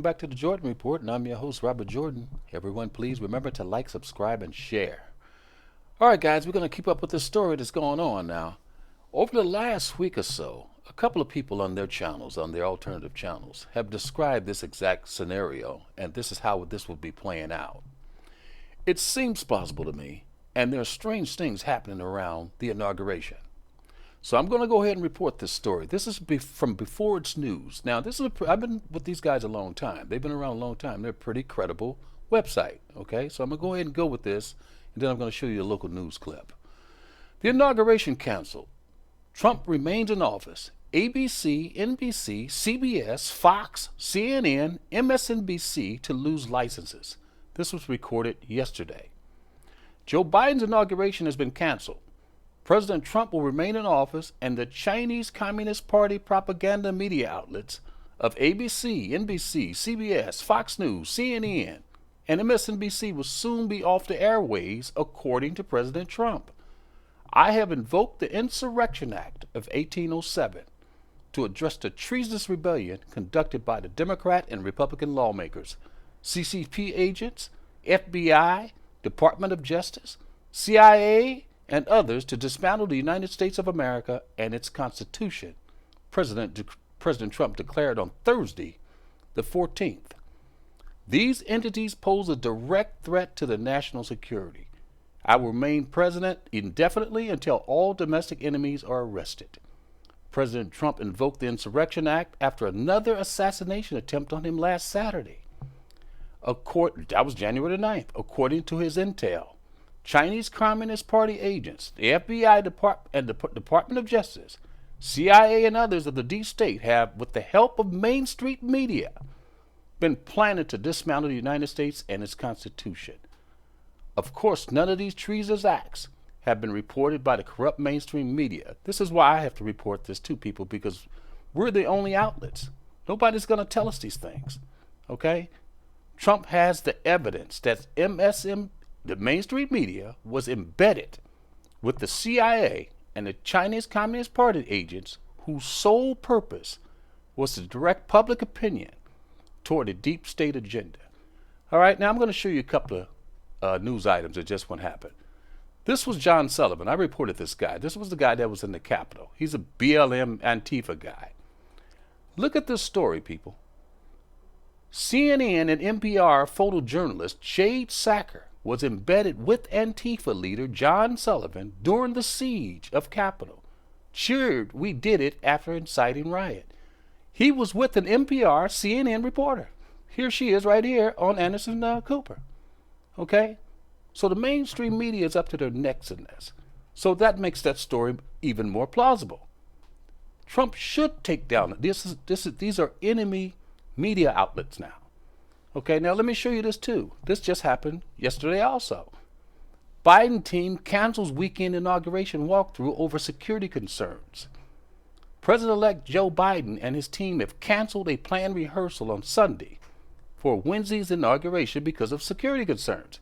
Back to the Jordan Report, and I'm your host, Robert Jordan. Everyone, please remember to like, subscribe, and share. All right, guys, we're going to keep up with this story that's going on now. Over the last week or so, a couple of people on their channels, on their alternative channels, have described this exact scenario, and this is how this will be playing out. It seems plausible to me, and there are strange things happening around the inauguration. So I'm going to go ahead and report this story. This is from before it's news. Now, I've been with these guys a long time. They've been around a long time. They're a pretty credible website. Okay, so I'm going to go ahead and go with this, and then I'm going to show you a local news clip. The inauguration canceled. Trump remains in office. ABC, NBC, CBS, Fox, CNN, MSNBC to lose licenses. This was recorded yesterday. Joe Biden's inauguration has been canceled. President Trump will remain in office, and the Chinese Communist Party propaganda media outlets of ABC, NBC, CBS, Fox News, CNN, and MSNBC will soon be off the airways, according to President Trump. I have invoked the Insurrection Act of 1807 to address the treasonous rebellion conducted by the Democrat and Republican lawmakers, CCP agents, FBI, Department of Justice, CIA, and others to dismantle the United States of America and its Constitution, President Trump declared on Thursday, the 14th. These entities pose a direct threat to the national security. I will remain president indefinitely until all domestic enemies are arrested. President Trump invoked the Insurrection Act after another assassination attempt on him last Saturday. That was January the 9th, according to his intel. Chinese Communist Party agents, the FBI and the Department of Justice, CIA, and others of the deep state have, with the help of Main Street media, been planning to dismantle the United States and its Constitution. Of course, none of these treasonous acts have been reported by the corrupt mainstream media. This is why I have to report this to people, because we're the only outlets. Nobody's going to tell us these things. Okay? Trump has the evidence that the mainstream media was embedded with the CIA and the Chinese Communist Party agents whose sole purpose was to direct public opinion toward a deep state agenda. All right, now I'm going to show you a couple of news items that just went happen. This was John Sullivan. I reported this guy. This was the guy that was in the Capitol. He's a BLM Antifa guy. Look at this story, people. CNN and NPR photojournalist Jade Sacker was embedded with Antifa leader John Sullivan during the siege of Capitol. Cheered, "We did it," after inciting riot. He was with an NPR CNN reporter. Here she is right here on Anderson Cooper. Okay? So the mainstream media is up to their necks in this. So that makes that story even more plausible. Trump should take down, these are enemy media outlets now. Okay, now let me show you this too. This just happened yesterday also. Biden team cancels weekend inauguration walkthrough over security concerns. President-elect Joe Biden and his team have canceled a planned rehearsal on Sunday for Wednesday's inauguration because of security concerns.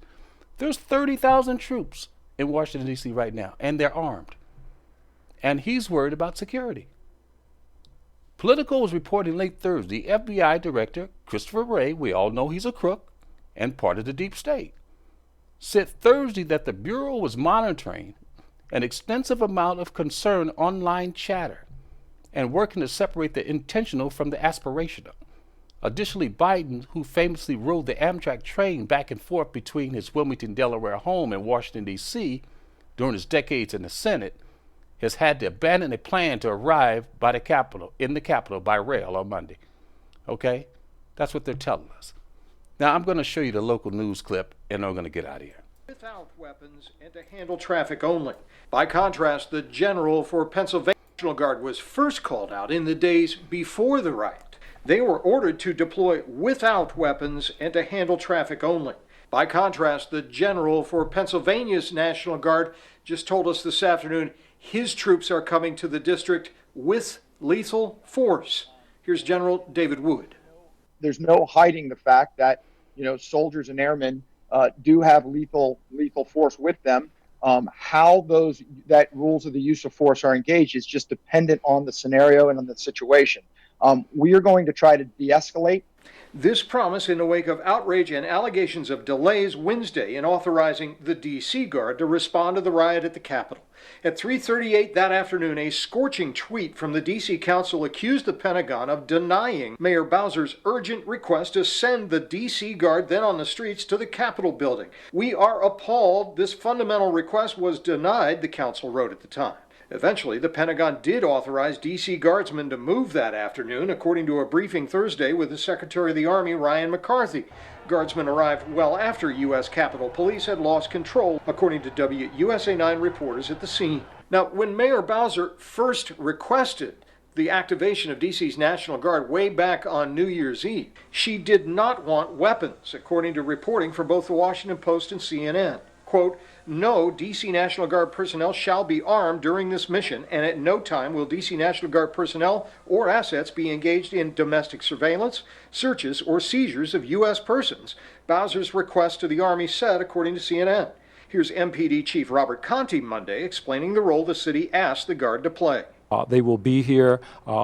There's 30,000 troops in Washington, D.C. right now, and they're armed. And he's worried about security. Politico was reporting late Thursday FBI Director Christopher Wray, we all know he's a crook and part of the deep state, said Thursday that the Bureau was monitoring an extensive amount of concerned online chatter and working to separate the intentional from the aspirational. Additionally, Biden, who famously rode the Amtrak train back and forth between his Wilmington, Delaware home and Washington, D.C. during his decades in the Senate, has had to abandon a plan to arrive in the Capitol by rail on Monday. Okay? That's what they're telling us. Now, I'm going to show you the local news clip, and I'm going to get out of here. Without weapons and to handle traffic only. By contrast, the general for Pennsylvania National Guard was first called out in the days before the riot. They were ordered to deploy without weapons and to handle traffic only. By contrast, the general for Pennsylvania's National Guard just told us this afternoon his troops are coming to the district with lethal force. Here's General David Wood. There's no hiding the fact that, soldiers and airmen do have lethal force with them. How that rules of the use of force are engaged is just dependent on the scenario and on the situation. We are going to try to de-escalate. This promise in the wake of outrage and allegations of delays Wednesday in authorizing the D.C. Guard to respond to the riot at the Capitol. At 3:38 that afternoon, a scorching tweet from the D.C. Council accused the Pentagon of denying Mayor Bowser's urgent request to send the D.C. Guard then on the streets to the Capitol building. "We are appalled this fundamental request was denied," the council wrote at the time. Eventually, the Pentagon did authorize D.C. Guardsmen to move that afternoon, according to a briefing Thursday with the Secretary of the Army, Ryan McCarthy. Guardsmen arrived well after U.S. Capitol Police had lost control, according to WUSA 9 reporters at the scene. Now, when Mayor Bowser first requested the activation of D.C.'s National Guard way back on New Year's Eve, she did not want weapons, according to reporting from both the Washington Post and CNN. Quote, "No D.C. National Guard personnel shall be armed during this mission, and at no time will D.C. National Guard personnel or assets be engaged in domestic surveillance, searches, or seizures of U.S. persons," Bowser's request to the Army said, according to CNN. Here's MPD Chief Robert Conti Monday explaining the role the city asked the Guard to play. They will be here.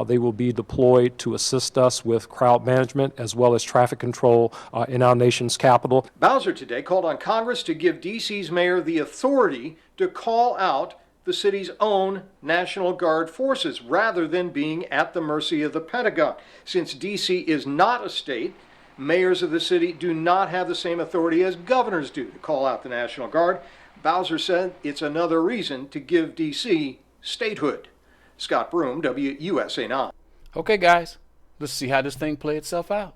They will be deployed to assist us with crowd management as well as traffic control in our nation's capital. Bowser today called on Congress to give D.C.'s mayor the authority to call out the city's own National Guard forces rather than being at the mercy of the Pentagon. Since D.C. is not a state, mayors of the city do not have the same authority as governors do to call out the National Guard. Bowser said it's another reason to give D.C. statehood. Scott Broom, WUSA 9. Okay, guys, let's see how this thing play itself out.